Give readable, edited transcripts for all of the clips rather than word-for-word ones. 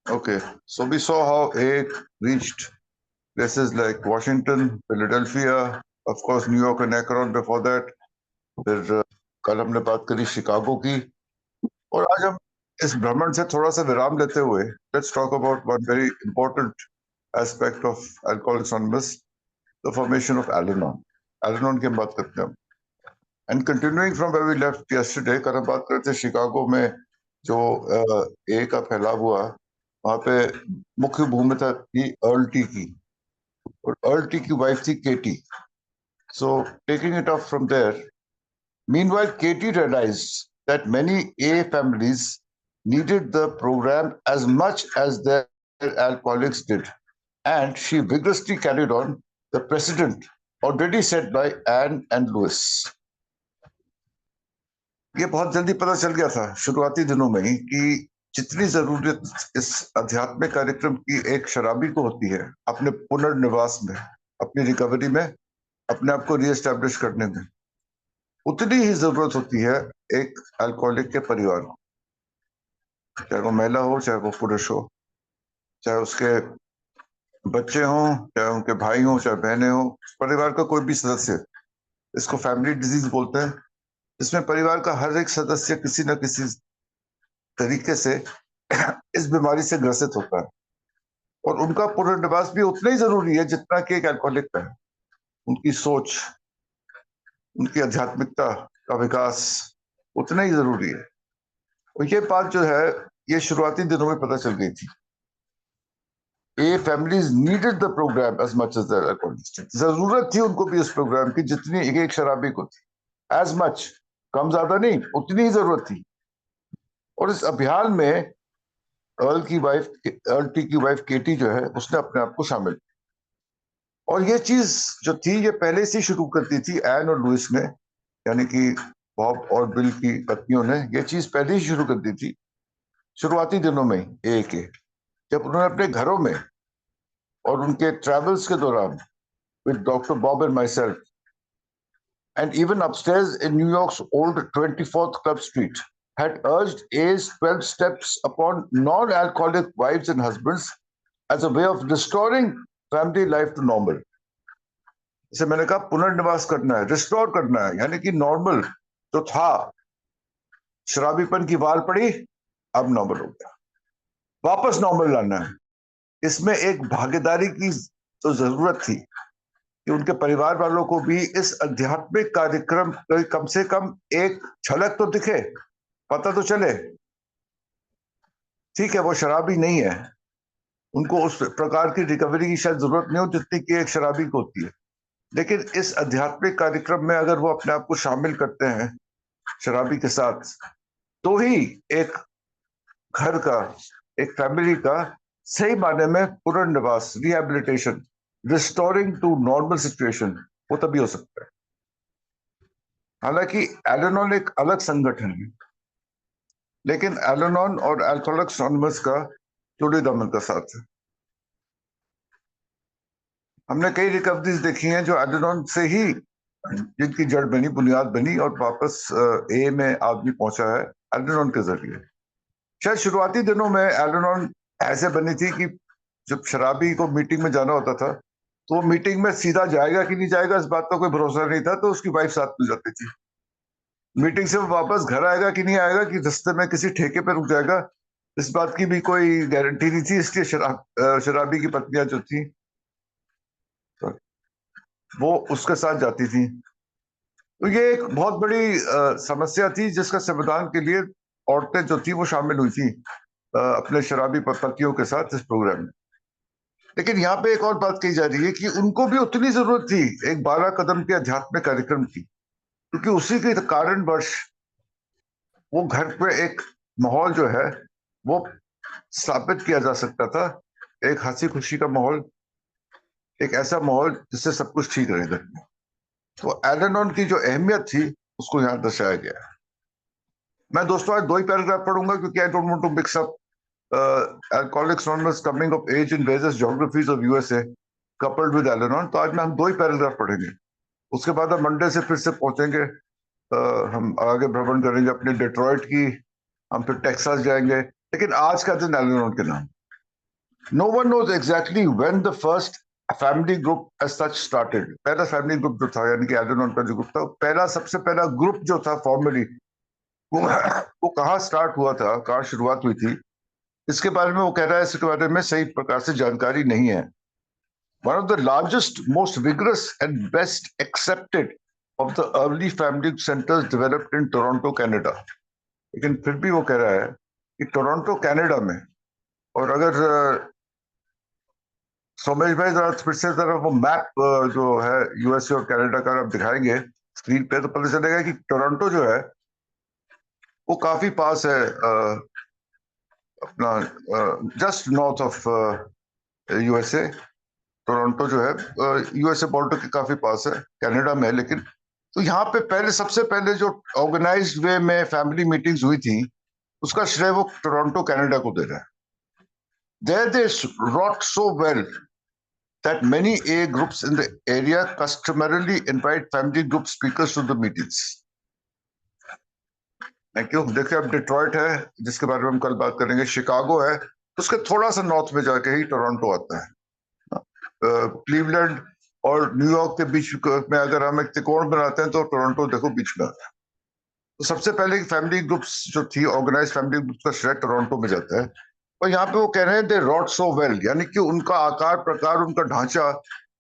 Okay, so we saw how aid reached places like Washington, Philadelphia, of course New York and Akron before that. फिर कल हमने बात करी Chicago की, और आज हम इस भ्रमण से थोड़ा सा विराम लेते हुए let's talk about one very important aspect of Alcoholics Anonymous, the formation of Al-Anon. Al-Anon की हम बात करते हैं। And continuing from where we left yesterday, कल हम बात करते थे शिकागो में जो ए का फैलाव हुआ, वहां पे मुख्य भूमिका थी अर्ल टी की, और अर्ल टी की वाइफ थी Katie. So taking it off from there, meanwhile Katie realized that many A families needed the program as much as their alcoholics did, and she vigorously carried on the precedent already set by Anne and Louis. ये बहुत जल्दी पता चल गया था शुरुआती दिनों में ही कि जितनी जरूरत इस आध्यात्मिक कार्यक्रम की एक शराबी को होती है अपने पुनर्निवास में, अपनी रिकवरी में, अपने आप को रीएस्टैब्लिश करने में, उतनी ही जरूरत होती है एक अल्कोहलिक के परिवार को, चाहे वो महिला हो, चाहे वो पुरुष हो, चाहे उसके बच्चे हों, चाहे उनके भाई हों, चाहे बहनें हों, परिवार का कोई भी सदस्य। इसको फैमिली डिजीज बोलते हैं, इसमें परिवार का हर एक सदस्य किसी न किसी तरीके से इस बीमारी से ग्रसित होता है, और उनका पुनर्निवास भी उतना ही जरूरी है जितना कि एक अल्कोहलिक का है। उनकी सोच, उनकी आध्यात्मिकता का विकास उतना ही जरूरी है। और ये बात जो है ये शुरुआती दिनों में पता चल गई थी। A families needed the program as much as their alcoholics, जरूरत थी उनको भी इस प्रोग्राम की जितनी एक शराबी को थी। एज मच, कम ज्यादा नहीं, उतनी ही जरूरत थी। और इस अभियान में अर्ल टी की वाइफ केटी जो है उसने अपने आप को शामिल किया। और ये चीज जो थी ये पहले से शुरू करती थी एन और लुइस ने, यानी कि बॉब और बिल की पत्नियों ने ये चीज पहले ही शुरू कर दी थी शुरुआती दिनों में ए के, जब उन्होंने अपने घरों में और उनके ट्रेवल्स के दौरान with Dr. Bob and myself, and even upstairs in New York's old 24th Club Street, had urged A's 12 steps upon non-alcoholic wives and husbands as a way of restoring family life to normal. इसे मैंने कहा पुनर्निवास करना है, restore करना है, यानी कि normal जो था, शराबीपन की वार पड़ी, अब नॉर्मल हो गया, वापस नॉर्मल लाना है। इसमें एक भागीदारी की तो जरूरत थी कि उनके परिवार वालों को भी इस आध्यात्मिक कार्यक्रम कम से कम एक झलक तो दिखे, पता तो चले। ठीक है वो शराबी नहीं है, उनको उस प्रकार की रिकवरी की शायद जरूरत नहीं हो जितनी कि एक शराबी को होती है, लेकिन इस आध्यात्मिक कार्यक्रम में अगर वो अपने आप को शामिल करते हैं शराबी के साथ, तो ही एक घर का, एक फैमिली का सही मायने में पुनर्निवास, rehabilitation, restoring to normal situation, वो तभी हो सकता है। हालांकि एल-एनोन एक अलग संगठन है, लेकिन एल-एनोन और अल्कोहलिक्स एनोनिमस का जोड़ी दामन का साथ है। हमने कई रिकवरीज देखी हैं जो एल-एनोन से ही जिनकी जड़ बनी, बुनियाद बनी, और वापस ए में आदमी पहुंचा है एल-एनोन के जरिए। शायद शुरुआती दिनों में एल-एनोन ऐसे बनी थी कि जब शराबी को मीटिंग में जाना होता था तो वो मीटिंग में सीधा जाएगा कि नहीं जाएगा इस बात का कोई भरोसा नहीं था, तो उसकी वाइफ साथ में जाती थी। मीटिंग से वो वापस घर आएगा कि नहीं आएगा, कि रास्ते में किसी ठेके पे रुक जाएगा, इस बात की भी कोई गारंटी नहीं थी। इसलिए शराबी की पत्नियां जो थी वो उसके साथ जाती थी। तो ये एक बहुत बड़ी समस्या थी जिसका समाधान के लिए औरतें जो थी वो शामिल हुई थी अपने शराबी पतियों के साथ इस प्रोग्राम में। लेकिन यहाँ पे एक और बात कही जा रही है कि उनको भी उतनी जरूरत थी एक 12 कदम के अध्यात्मिक कार्यक्रम की, क्योंकि उसी के कारणवश वो घर पे एक माहौल जो है वो स्थापित किया जा सकता था, एक हंसी खुशी का माहौल, एक ऐसा माहौल जिससे सब कुछ ठीक रहेगा। तो एल-एनोन की जो अहमियत थी उसको यहाँ दर्शाया गया है। मैं दोस्तों आज 2 ही पैराग्राफ पढ़ूंगा क्योंकि I don't want to mix up Alcoholics Anonymous coming of age in various geographies of USA coupled with Al-Anon। तो आज में हम 2 ही पैराग्राफ पढ़ेंगे, उसके बाद हम मंडे से फिर से पहुंचेंगे, हम आगे भ्रमण करेंगे अपने डेट्रॉइट की, हम फिर टेक्सास जाएंगे, लेकिन आज का दिन एल-एनोन के नाम। No one knows exactly when the first family group as such started. पहला फैमिली ग्रुप जो था, यानी कि एल-एन-ओन का जो ग्रुप था, पहला सबसे पहला ग्रुप जो था फॉर्मली, वो कहाँ स्टार्ट हुआ था, कहाँ शुरुआत हुई थी, इसके बारे में वो कह रहा है, इसके बारे में सही प्रकार से जानकारी नहीं है. One of the largest, most vigorous and best accepted of the early family centers developed in Toronto, Canada. लेकिन फिर भी वो कह रहा है कि टोरंटो कनाडा में, और अगर सोमेश भाई जरा फिर से जरा वो मैप जो है यूएसए और कनाडा का आप दिखाएंगे स्क्रीन पे, तो पता चलेगा कि टोरंटो जो है वो काफी पास है अपना just north of USA. Toronto जो है यूएसए बॉर्डर के काफी पास है, कनाडा में है. लेकिन तो यहाँ पे पहले सबसे पहले जो ऑर्गेनाइज्ड वे में फैमिली मीटिंग्स हुई थी, उसका श्रेय वो टोरंटो कनाडा को दे रहा है. There they wrought so well that many A groups in the area customarily invite family group speakers to the meetings. Thank you. देखिए अब डिट्रॉइट है जिसके बारे में हम कल बात करेंगे, शिकागो है, तो उसके थोड़ा सा नॉर्थ में जाके ही टोरंटो आता है. क्लीवलैंड और न्यूयॉर्क के बीच में अगर हम एक त्रिकोण बनाते हैं तो टोरंटो देखो बीच में आता है. तो सबसे पहले फैमिली ग्रुप्स जो थी, ऑर्गेनाइज फैमिली ग्रुप्स का श्रेय टोरंटो में जाता है. और यहाँ पे वो कह रहे हैं दे रॉट सो वेल, यानी कि उनका आकार प्रकार, उनका ढांचा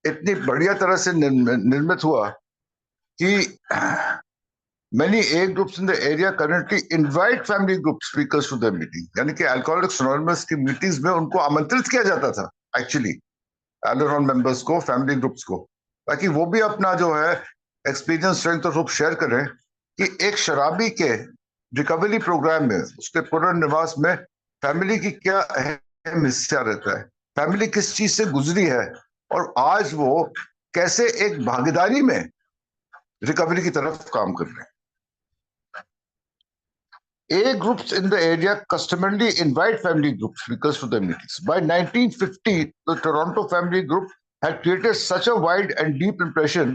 इतनी बढ़िया तरह से निर्मित हुआ कि many A groups in the area currently invite family group speakers to their meeting. यानी कि अल्कोहलिक्स एनोनिमस की मीटिंग्स में उनको आमंत्रित किया जाता था एक्चुअली, एल-एन-ओन मेंबर्स को, फैमिली ग्रुप्स को, ताकि वो भी अपना जो है एक्सपीरियंस स्ट्रेंथ और शेयर करें कि एक शराबी के रिकवरी प्रोग्राम में, उसके पुनर्निवास में फैमिली की क्या अहम हिस्सा रहता है, फैमिली किस चीज से गुजरी है, और आज वो कैसे एक भागीदारी में रिकवरी की तरफ काम कर रहे हैं. A groups in the area customarily invite family group speakers to their meetings. By 1950, the Toronto family group had created such a wide and deep impression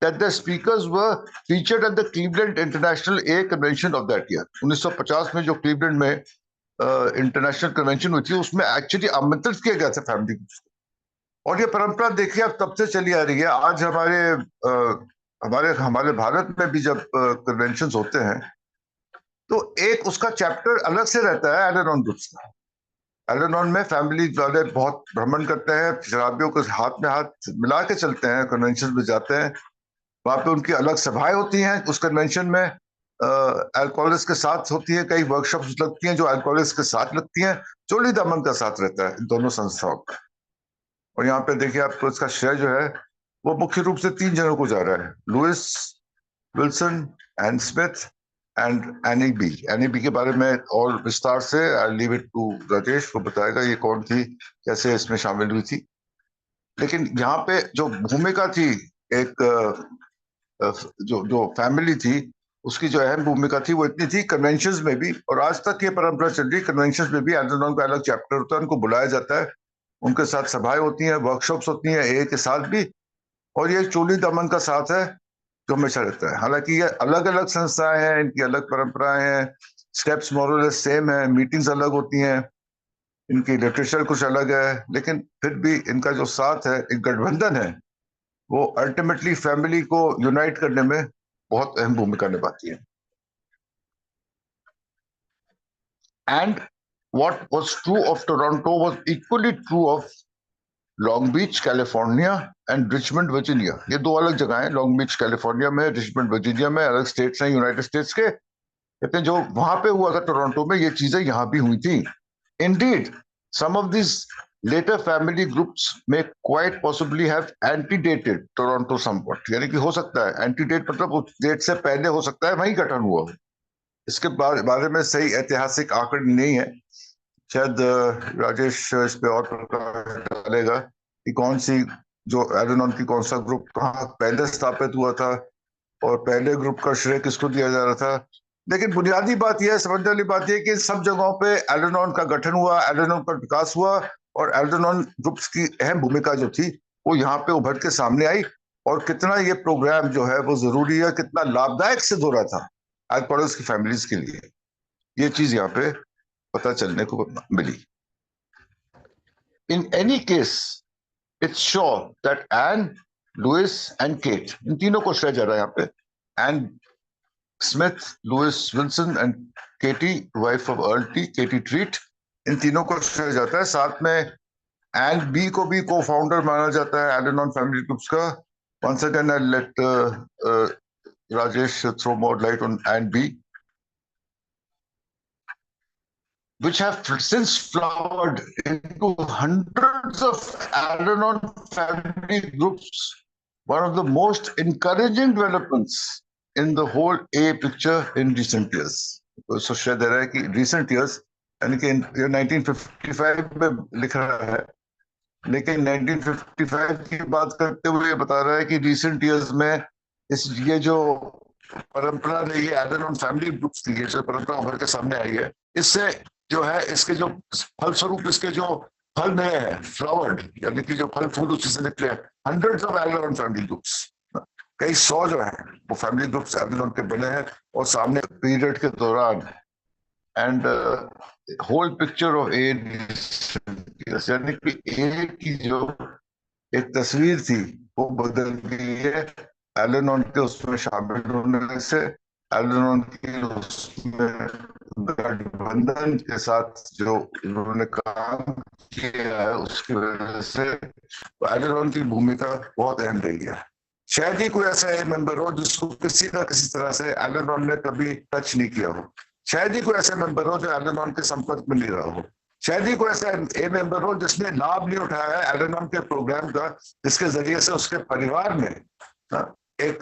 that the speakers were featured at the Cleveland International A Convention of that year. 1950 में जो Cleveland में international convention हुई थी, उसमें actually आमंत्रित किया गया था फैमिली ग्रुप्स को. और ये परंपरा देखिए अब तब से चली आ रही है. आज हमारे भारत में भी जब कन्वेंशंस होते हैं तो एक उसका चैप्टर अलग से रहता है एल-एन-ओन ग्रुप्स का. एल-एन-ओन में फैमिली वाले बहुत भ्रमण करते हैं, शराबियों के हाथ में हाथ मिला के चलते हैं, कन्वेंशन में जाते हैं, वहां पे उनकी अलग सभाएं होती हैं. उस कन्वेंशन में अल्कोहलिक्स के साथ होती है, कई वर्कशॉप्स लगती हैं जो अल्कोहलिक्स के साथ लगती हैं. चोली दामन का साथ रहता है इन दोनों संस्थाओं का. और यहाँ पे देखिए आपको इसका श्रेय जो है वो मुख्य रूप से 3 जनों को जा रहा है, Louis Wilson, Ann Smith and Annie B. Annie B के बारे में और विस्तार से I leave it to Rajesh, वो बताएगा ये कौन थी, कैसे इसमें शामिल हुई थी. लेकिन यहाँ पे जो भूमिका थी, एक जो फैमिली थी, उसकी जो अहम भूमिका थी वो इतनी थी कन्वेंशंस में भी, और आज तक ये परंपरा चल रही. कन्वेंशंस में भी एल-एन-ओन का अलग चैप्टर होता है, उनको बुलाया जाता है, उनके साथ सभाएं होती हैं, वर्कशॉप्स होती हैं ए के साथ भी. और ये चोली दमन का साथ है जो हमेशा रहता है. हालांकि ये अलग अलग संस्थाएं हैं, इनकी अलग परंपराएं हैं, स्टेप्स मोरलेस सेम है, मीटिंग्स अलग होती हैं, इनकी लिटरेचर कुछ अलग है, लेकिन फिर भी इनका जो साथ है, एक गठबंधन है, वो अल्टीमेटली फैमिली को यूनाइट करने में बहुत अहम भूमिका निभाती है. And what was true of Toronto was equally true of Long Beach California and Richmond Virginia. ये 2 अलग जगह हैं, लॉन्ग बीच कैलिफोर्निया में, रिचमंड वर्जीनिया में, अलग स्टेट्स हैं यूनाइटेड स्टेट्स के. कहते हैं जो वहां पे हुआ था टोरंटो में, ये चीजें यहाँ भी हुई थी. Indeed some of this later family groups में quite possibly have antedated Toronto somewhat, यानी कि हो सकता है एंटीडेट मतलब उस डेट से पहले हो सकता है वहीं गठन हुआ हो. इसके बारे में सही ऐतिहासिक आंकड़े नहीं है, शायद राजेश इस पे और प्रकाश डालेगा कि कौन सी जो एल-एन-ओन की कौन सा ग्रुप कहाँ पहले स्थापित हुआ था और पहले ग्रुप का श्रेय किसको दिया जा रहा था. लेकिन बुनियादी बात यह है, समझने वाली बात यह कि सब जगहों पे एल-एन-ओन का गठन हुआ, एल-एन-ओन का विकास हुआ, और एल-एन-ओन ग्रुप्स की अहम भूमिका जो थी वो यहाँ पे उभर के सामने आई, और कितना ये प्रोग्राम जो है वो जरूरी है, कितना लाभदायक सिद्ध हो रहा था अल्कोहलिक्स की फैमिलीज के लिए, ये चीज यहाँ पे पता चलने को मिली. in any case, it's sure that Anne, Lewis and Kate, इन तीनों को श्रेय जा रहा है यहाँ पे. Anne Smith, Lewis Wilson and Katie, wife of Earl T, Katie Treat, इन तीनों को श्रेय जाता है. साथ में एंड बी को भी को-फाउंडर माना जाता है Al-Anon फैमिली ग्रुप्स का. Once again, I'll let Rajesh throw more light on and B, which have since flowered into hundreds of Al-Anon family groups. One of the most encouraging developments in the whole A picture in recent years. So शायद दे रहा है कि recent years यानी कि 1955 में लिख रहा है, लेकिन 1955 की बात करते हुए बता रहा है कि recent years में ये जो परंपरा रही है Al-Anon फैमिली ग्रुप्स की, जो परंपरा उभर के सामने आई है, इससे जो है इसके जो फलस्वरूप इसके जो फल नए हैं, फ्लावर्ड, यानी कि जो फल फूल उसी से निकले हैं, hundreds of Al-Anon family groups, कई 100 जो है वो फैमिली ग्रुप्स Al-Anon के बने हैं. और सामने पीरियड के दौरान एंड होल पिक्चर ऑफ ए, यानी कि ए की जो एक तस्वीर थी वो बदल गई है Al-Anon के उसमें शामिल होने से. Al-Anon की उसमें गठबंधन के साथ जो उन्होंने काम किया है उसकी वजह से Al-Anon की भूमिका बहुत अहम रही है. शायद ही कोई ऐसा मेंबर हो जिसको किसी ना किसी तरह से Al-Anon ने कभी टच नहीं किया हो. शायद ही कोई ऐसा मेंबर हो जो Al-Anon के संपर्क में नहीं रहा हो. शायद ही कोई ऐसा मेंबर हो जिसने लाभ नहीं उठाया है Al-Anon के प्रोग्राम का, जिसके जरिए से उसके परिवार में एक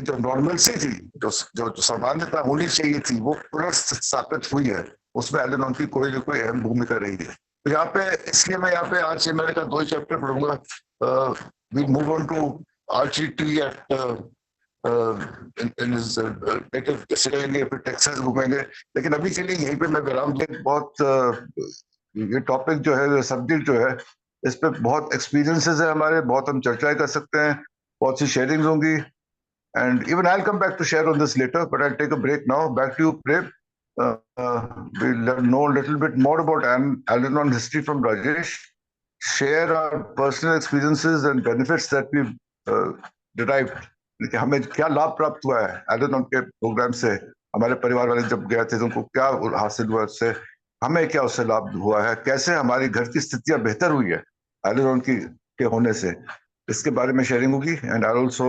जो नॉर्मलसी थी, जो सामान्यता होनी चाहिए थी, वो पुनर्स्थापित हुई है. उसमें Al-Anon की कोई ना कोई अहम भूमिका रही है. तो यहाँ पे इसलिए मैं यहाँ पे आज से मैंने कहा 2 चैप्टर पढ़ूंगा. We move on to Archie T at in his native city, फिर टेक्सास घूमेंगे. लेकिन अभी के लिए यहीं पे मैं विराम दूं. बहुत ये टॉपिक जो है, सब्जेक्ट जो है, इस पे बहुत एक्सपीरियंसेस है हमारे, बहुत हम चर्चाएं कर सकते हैं, बहुत सी शेयरिंग्स होंगी. And even I'll come back to share on this later, but I'll take a break now. Back to you, Prem. We'll know a little bit more about Al-Anon history from Rajesh, share our personal experiences and benefits that we've derived. कि हमें क्या लाभ प्राप्त हुआ है Al-Anon के programme से. हमारे परिवार वाले जब गए थे तो उनको क्या हासिल हुआ उससे, हमें क्या उससे लाभ हुआ है, कैसे हमारी घर की स्थितियां बेहतर हुई है Al-Anon के होने से, इसके बारे में शेयरिंग होगी. And I also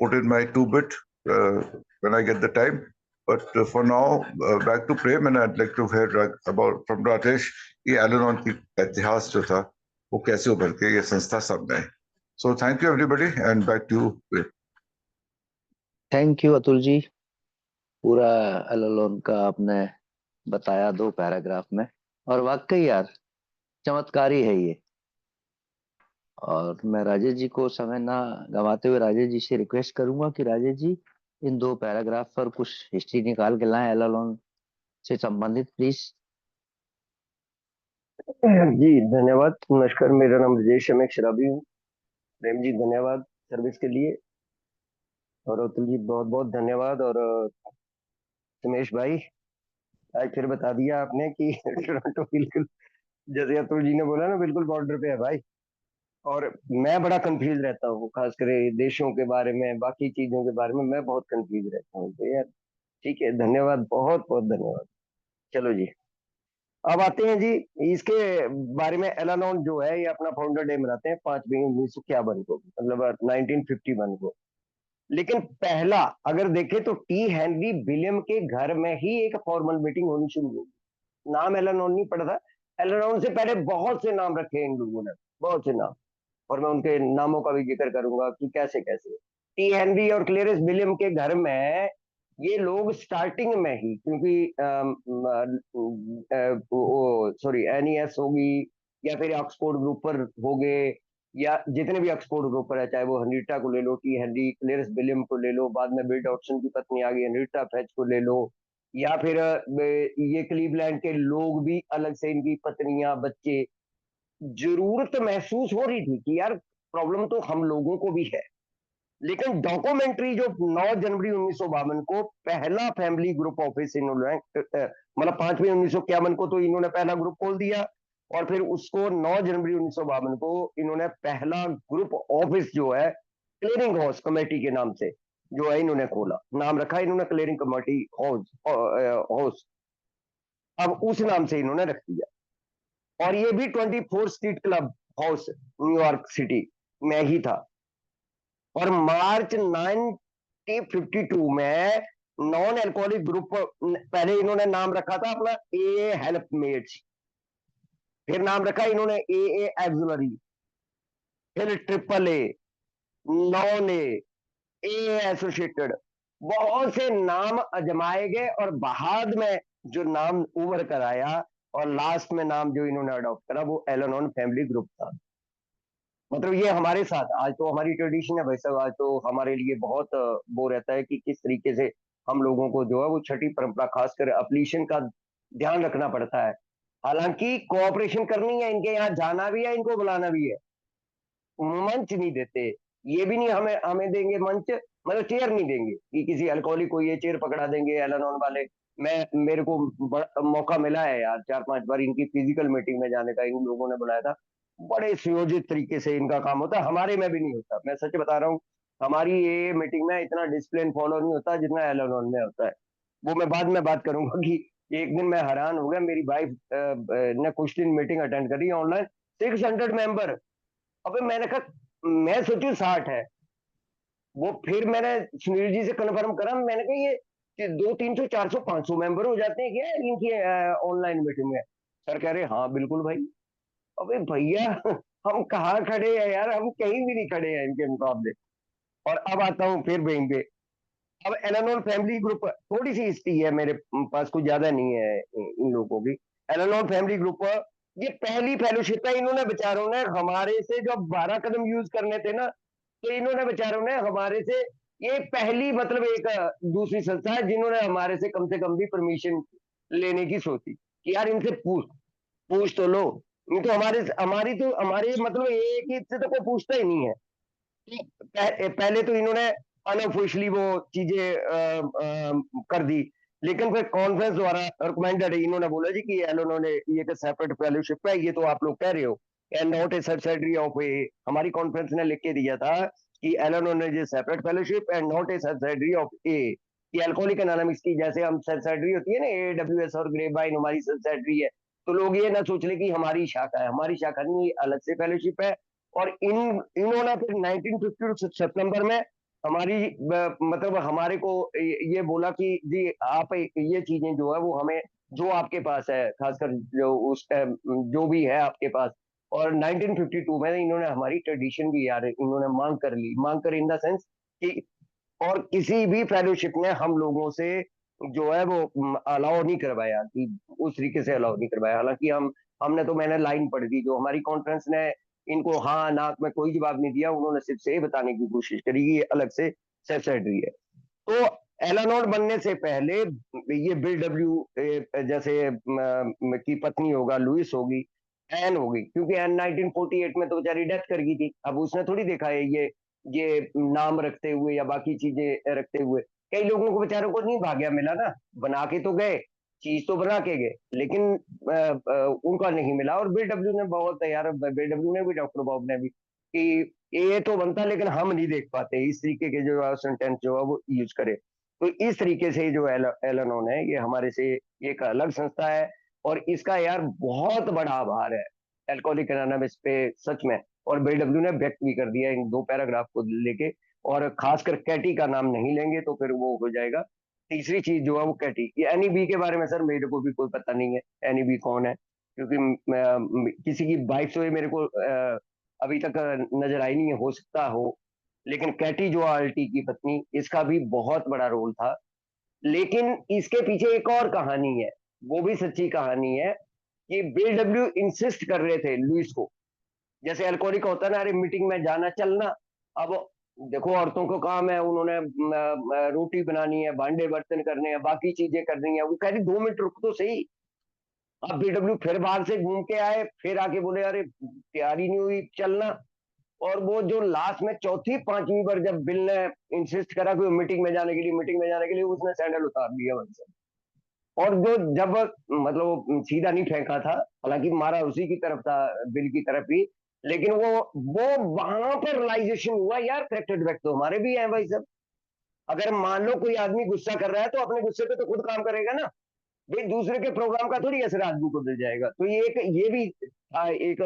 put in my 2 bit when I get the time. But for now back to Prem and I'd like to hear about from Rajesh ये Al-Anon की इतिहास जो था वो कैसे उभर के ये संस्था सामने आई. So thank you everybody and back to you. Thank you Atul ji. पूरा Al-Anon का आपने बताया 2 पैराग्राफ में, और वाकई यार चमत्कारी है ये. और मैं राजेश जी को समय ना गंवाते हुए राजेश जी से रिक्वेस्ट करूंगा कि राजेश जी इन 2 पैराग्राफ पर कुछ हिस्ट्री निकाल के लाएं Al-Anon से संबंधित, प्लीज. जी धन्यवाद. नमस्कार, मेरा नाम राजेश शराबी हूँ. प्रेम जी धन्यवाद सर्विस के लिए, और अतुल जी बहुत बहुत धन्यवाद. और सुमेश भाई आज फिर बता दिया आपने कि टोरंटो बिल्कुल जैसे अतुल जी ने बोला ना, बिल्कुल बॉर्डर पे है भाई. और मैं बड़ा कंफ्यूज रहता हूँ, खासकर देशों के बारे में, बाकी चीजों के बारे में मैं बहुत कंफ्यूज रहता हूँ. तो यार ठीक है, धन्यवाद, बहुत बहुत धन्यवाद. चलो जी, अब आते हैं जी इसके बारे में. Al-Anon जो है ये अपना फाउंडर डे मनाते हैं 5 मई 1951 को, मतलब 1951 को. लेकिन पहला अगर देखें तो टी हेनरी विलियम के घर में ही एक फॉर्मल मीटिंग होनी शुरू हुई. नाम Al-Anon नहीं पड़ा था. Al-Anon से पहले बहुत से नाम रखे इन लोगों ने, बहुत से नाम, और मैं उनके नामों का भी जिक्र करूंगा कि कैसे कैसे. टी हेनरी और क्लेरिस विलियम के घर में ये लोग स्टार्टिंग में ही, क्योंकि सॉरी एनईएस होगी या फिर ऑक्सफोर्ड ग्रुप पर हो गए, या जितने भी ऑक्सफोर्ड ग्रुप पर है, चाहे वो हेनरिटा को ले लो, टी हेनरी, क्लेरिस विलियम को ले लो, बाद में बिल डॉटसन की पत्नी आ गई हेनरिटा फेच को ले लो, या फिर ये क्लीवलैंड के लोग भी अलग से, इनकी पत्नियां, बच्चे. जरूरत महसूस हो रही थी कि यार प्रॉब्लम तो हम लोगों को भी है. लेकिन डॉक्यूमेंट्री जो 9 जनवरी 1952 को पहला फैमिली ग्रुप ऑफिस इन्होंने, मतलब 5 मई 1951 को तो इन्होंने पहला ग्रुप खोल दिया. और फिर उसको 9 जनवरी 1952 को इन्होंने पहला ग्रुप ऑफिस जो है क्लियरिंग हाउस कमेटी के नाम से जो है इन्होंने खोला, नाम रखा इन्होंने क्लियरिंग कमेटी हाउस, अब उस नाम से इन्होंने रख दिया। और ये भी 24 street club house New York city में ही था। और मार्च 1952 में नॉन एल्कोहलिक ग्रुप, पहले इन्होंने नाम रखा था अपना ए हेल्पमेट्स, फिर नाम रखा इन्होंने ए एक्सुलरी, फिर triple A, non A associated, बहुत से नाम अजमाए गए और बाद में जो नाम उभर कर आया और लास्ट में नाम जो इन्होंने अडॉप्ट करा वो एल-एनोन फैमिली ग्रुप था। मतलब ये हमारे साथ आज तो हमारी ट्रेडिशन है भाई साहब, आज तो हमारे लिए बहुत वो रहता है कि किस तरीके से हम लोगों को जो है वो छठी परंपरा खासकर अपलीशन का ध्यान रखना पड़ता है। हालांकि कोऑपरेशन करनी है, इनके यहाँ जाना भी है, इनको बुलाना भी है, मंच नहीं देते, ये भी नहीं हमें हमें देंगे मंच, मतलब चेयर नहीं देंगे कि किसी अल्कोहलिक को ये चेयर पकड़ा देंगे एल-एनोन वाले। मेरे को मौका मिला है यार 4-5 बार इनकी फिजिकल मीटिंग में जाने का, इन लोगों ने बुलाया था, बड़े सुयोजित तरीके से इनका काम होता है, हमारे में भी नहीं होता, मैं सच बता रहा हूँ। हमारी ये मीटिंग में इतना डिसिप्लिन फॉलो नहीं होता जितना एल-एनोन में होता है। वो मैं बाद में बात करूंगा कि एक दिन मैं हैरान हो गया, मेरी वाइफ ने कुछ दिन मीटिंग अटेंड करी ऑनलाइन, 600 मेंबर। अबे मैंने कहा, मैं सोचू 60 है, वो फिर मैंने सुनील जी से कन्फर्म करा, मैंने कहा ये 200, 300, 400, 500 मेंबर हो जाते हैं क्या इनकी ऑनलाइन मीटिंग में? सर कह रहे हाँ बिल्कुल भाई। अबे भैया हम कहाँ खड़े हैं यार, हम कहीं भी नहीं खड़े हैं इनके मुकाबले। और अब आता हूँ फिर वहीं पे, अब एल-एनोन फैमिली ग्रुप, थोड़ी सी हिस्ट्री है मेरे पास, कुछ ज्यादा नहीं है इन लोगों की। एल-एनोन फैमिली ग्रुप ये पहली फेलोशिप है, इन्होंने बेचारों ने हमारे से जो 12 कदम यूज करने थे ना, तो इन्होंने बेचारों ने हमारे से, ये पहली मतलब एक दूसरी संस्था है जिन्होंने हमारे से कम भी परमिशन लेने की सोची कि यार इनसे पूछ पूछ तो लो। नहीं तो हमारे मतलब एक ही से तो कोई पूछता ही नहीं है। पहले तो इन्होंने अनऑफिशियली वो चीजें कर दी, लेकिन फिर कॉन्फ्रेंस द्वारा रिकमेंडेड इन्होंने बोला जी कि एल-एनोन ने ये एक सेपरेट फेलोशिप है, ये तो आप लोग कह रहे हो and not a subsidiary of a, हमारी कॉन्फ्रेंस ने लिख के दिया था कि एल-एनोन ने separate fellowship and not a subsidiary of a, कि अल्कोहलिक एनोनिमस की जैसे हम सब्सिडरी होती है ना एडब्ल्यूएस और ग्रेपवाइन हमारी सब्सिडरी है, तो लोग ये ना सोच ले कि हमारी शाखा है, हमारी शाखा नहीं, अलग से फेलोशिप है। और इन्होंने फिर 1952 सितंबर में हमारी मतलब हमारे को ये बोला कि जी आप ये चीजें जो है वो हमें, जो आपके पास है खासकर जो उस टाइम जो भी है आपके पास। और 1952 में इन्होंने हमारी ट्रेडिशन भी यार इन्होंने मांग कर ली, मांग कर इन द सेंस कि, और किसी भी फेलोशिप ने हम लोगों से जो है वो अलाउ नहीं करवाया कि उस तरीके से अलाउ नहीं करवाया। हालांकि हमने तो मैंने लाइन पढ़ दी, जो हमारी कॉन्फ्रेंस ने इनको हाँ नाक में कोई जवाब नहीं दिया, उन्होंने सिर्फ से बताने की कोशिश करी कि ये अलग से सेक्रेटरी है। तो एल-एनोन बनने से पहले ये बिल डब्ल्यू जैसे की पत्नी होगा, लुइस होगी, एन होगी, क्योंकि एन 1948 में तो बेचारी डेथ कर गई थी, अब उसने थोड़ी देखा है ये नाम रखते हुए या बाकी चीजें रखते हुए। कई लोगों को बेचारों को नहीं भाग्य मिला ना, बना के तो गए, चीज तो बना के गए, लेकिन उनका नहीं मिला। और बीडब्ल्यू ने बहुत यार, बीडब्ल्यू ने भी, डॉक्टर बॉब ने भी, कि ये तो बनता लेकिन हम नहीं देख पाते, इस तरीके के जो सेंटेंस जो है वो यूज करे। तो इस तरीके से जो एल-एनोन है ये हमारे से एक अलग संस्था है, और इसका यार बहुत बड़ा आभार है एल्कोहलिक एनोनिमस पे सच में। और बीडब्ल्यू ने व्यक्त भी कर दिया इन 2 पैराग्राफ को लेके, और खासकर कैटी का नाम नहीं लेंगे तो फिर वो हो जाएगा। तीसरी चीज जो है वो कैटी, ये एनी बी के बारे में सर मेरे को भी कोई पता नहीं है, एनी बी कौन है, क्योंकि किसी की वाइफ से मेरे को अभी तक नजर आई नहीं है, हो सकता हो। लेकिन कैटी जो आल्टी की पत्नी, इसका भी बहुत बड़ा रोल था। लेकिन इसके पीछे एक और कहानी है, वो भी सच्ची कहानी है, कि बीडब्ल्यू इंसिस्ट कर रहे थे लुइस को, जैसे अल्कोहलिक होता है ना, अरे मीटिंग में जाना चलना। अब देखो औरतों को काम है, उन्होंने रोटी बनानी है, भांडे बर्तन करने हैं, बाकी चीजें करनी है, वो कह रही 2 मिनट रुक तो सही। अब बीडब्ल्यू फिर बाहर से घूम के आए, फिर आके बोले अरे तैयारी नहीं हुई चलना। और वो जो लास्ट में चौथी पांचवी बार जब बिल ने इंसिस्ट करा कि मीटिंग में जाने के लिए, मीटिंग में जाने के लिए, उसने सैंडल उतार दिया वहां से। और जो जब मतलब सीधा नहीं फेंका था, हालांकि मारा उसी की तरफ था, बिल की तरफ ही, लेकिन वो वहां पर रियलाइजेशन हुआ यार करेक्टेड डिफेक्ट तो हमारे भी हैं भाई सब। अगर मान लो कोई आदमी गुस्सा कर रहा है तो अपने गुस्से पे तो खुद काम करेगा ना भाई, दूसरे के प्रोग्राम का थोड़ी असर आदमी को मिल जाएगा। तो ये भी था एक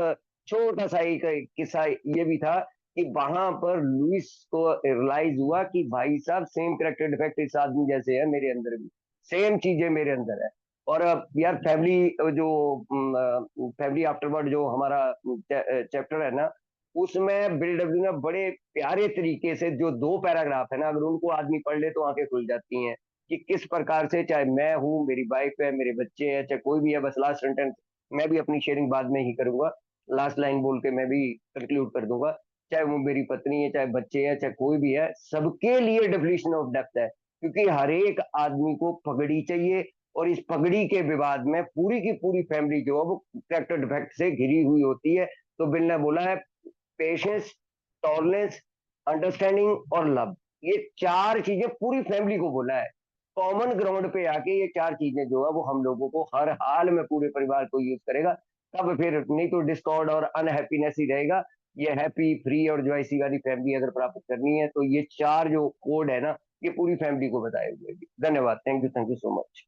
छोटा सा एक किस्सा ये भी था कि वहां पर लुइस को रियलाइज हुआ कि भाई साहब सेम करेक्टर डिफेक्ट इस आदमी जैसे है मेरे अंदर भी, सेम चीजें मेरे अंदर है। और यार फैमिली जो फैमिली आफ्टरवर्ड जो हमारा चैप्टर है ना, उसमें बिल डब्ल्यू ने बड़े प्यारे तरीके से जो 2 पैराग्राफ है ना, अगर उनको आदमी पढ़ ले तो आंखें खुल जाती हैं कि किस प्रकार से, चाहे मैं हूँ, मेरी वाइफ है, मेरे बच्चे हैं, चाहे कोई भी है। बस लास्ट सेंटेंस मैं भी अपनी शेयरिंग बाद में ही करूंगा, लास्ट लाइन बोल के मैं भी कंक्लूड कर दूंगा। चाहे वो मेरी पत्नी है, चाहे बच्चे हैं, चाहे कोई भी है, सबके लिए डेफिनेशन ऑफ डेप्थ है, क्योंकि हर एक आदमी को पगड़ी चाहिए। और इस पगड़ी के विवाद में पूरी की पूरी फैमिली जो है वो कैरेक्टर डिफेक्ट से घिरी हुई होती है। तो बिल ने बोला है पेशेंस, टॉलरेंस, अंडरस्टैंडिंग और लव, ये 4 चीजें पूरी फैमिली को बोला है। कॉमन ग्राउंड पे आके ये 4 चीजें जो है वो हम लोगों को हर हाल में पूरे परिवार को यूज करेगा, तब फिर नहीं तो डिस्कॉर्ड और अनहैप्पीनेस ही रहेगा। ये हैप्पी, फ्री और जॉयसी वाली फैमिली अगर प्राप्त करनी है तो ये 4 जो कोड है ना, ये पूरी फैमिली को बताए हुए। धन्यवाद, थैंक यू सो मच।